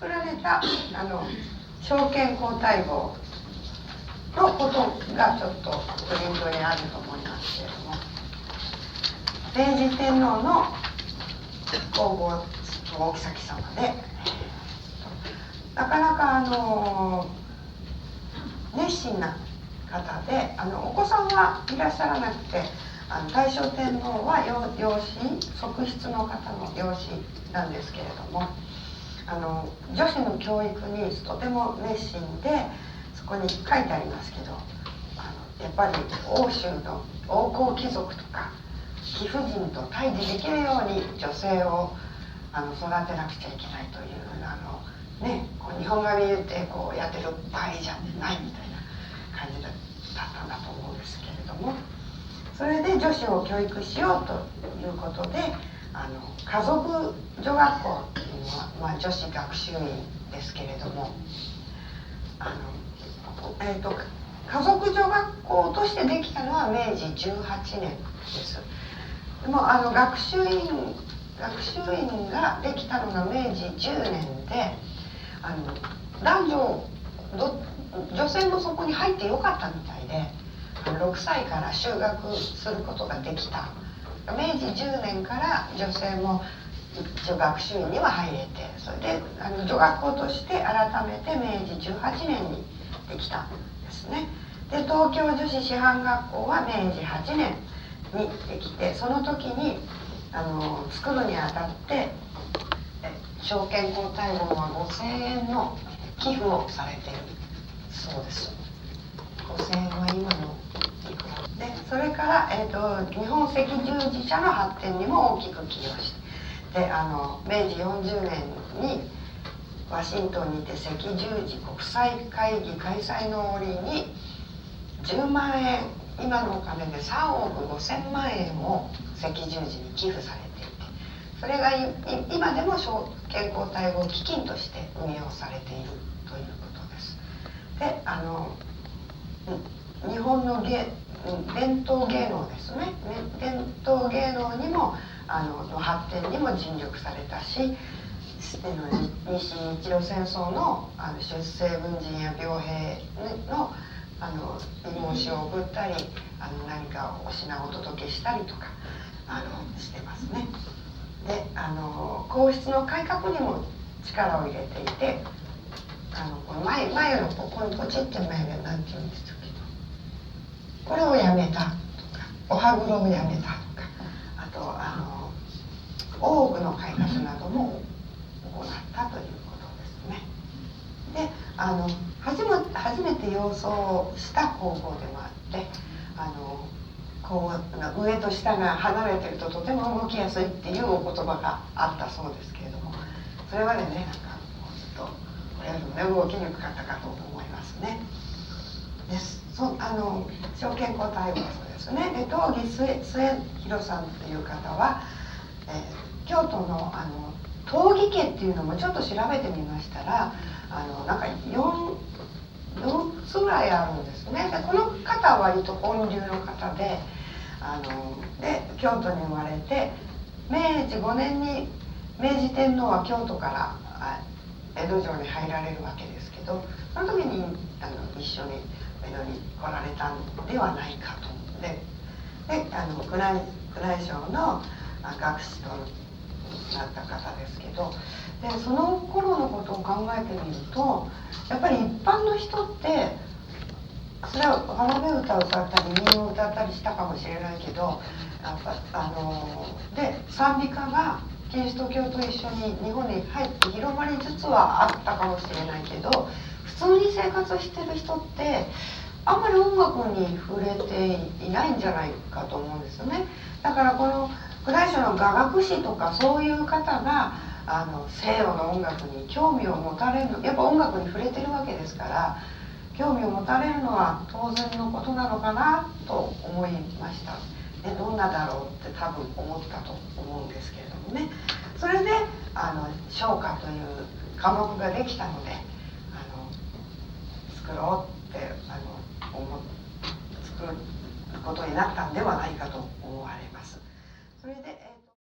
作られた証券皇太后のことがちょっとプリントにあると思いますけれども、明治天皇の皇后お妃様で、なかなか熱心な方で、お子さんはいらっしゃらなくて、大正天皇は養子側室の方の養子なんですけれども、女子の教育にとても熱心で、そこに書いてありますけど、やっぱり欧州の王侯貴族とか貴婦人と対峙できるように女性を育てなくちゃいけないというこう日本髪言ってこうやってる場合じゃないみたいな感じだったんだと思うんですけれども、それで女子を教育しようということで家族女学校っていうのは、女子学習院ですけれども、家族女学校としてできたのは明治18年です。でも学習院ができたのが明治10年で、男女性もそこに入ってよかったみたいで、6歳から就学することができた。明治10年から女性も一応学習院には入れて、それで女学校として改めて明治18年にできたんですね。で東京女子師範学校は明治8年にできて、その時に作るにあたって証券皇太后は5000円の寄付をされているそうです。5000円は今のいくらで、それから、日本赤十字社の発展にも大きく寄与して、で明治40年にワシントンにて赤十字国際会議開催の折に10万円、今のお金で3億5000万円を赤十字に寄付されていて、それが今でも健康体合基金として運用されているということです。で日本の伝統芸能ですね、伝統芸能にもの発展にも尽力されたし、日露戦争の出征軍人や病兵の慰問書を送ったり、何かお品をお届けしたりとかしてますね。で皇室の改革にも力を入れていて、この眉のここにポチって眉が何て言うんですけど、これをやめたとか、お歯黒をやめたとか、あと大奥の改革なども行ったということですね。で初めて洋装をした皇后でもあって、こう上と下が離れてるととても動きやすいっていうお言葉があったそうですけれども、それまでね、なんかちょっとこれよりもね動きにくかったかと思いますね。証券皇太后はそうですね。で東儀末広さんという方は、京都の東儀家っていうのもちょっと調べてみましたら、なんか4つぐらいあるんですね。でこの方は割と本流の方で、京都に生まれて、明治5年に明治天皇は京都から江戸城に入られるわけですけど、その時に一緒に江戸に来られたんではないかと。で宮内省の学士となった方ですけど、でその頃のことを考えてみると、やっぱり一般の人ってそれは浜辺歌を歌ったり民謡を歌ったりしたかもしれないけど、やっぱで賛美歌がキリスト教と一緒に日本に入って広まりつつはあったかもしれないけど、普通に生活してる人ってあんまり音楽に触れていないんじゃないかと思うんですよね。だからこの宮内省の雅楽師とかそういう方が西洋の音楽に興味を持たれるの、やっぱ音楽に触れてるわけですから、興味を持たれるのは当然のことなのかなと思いました。でどんなだろうって多分思ったと思うんですけれどもね。それで唱歌という科目ができたので作ろうって作ることになったんではないかと思われます。それで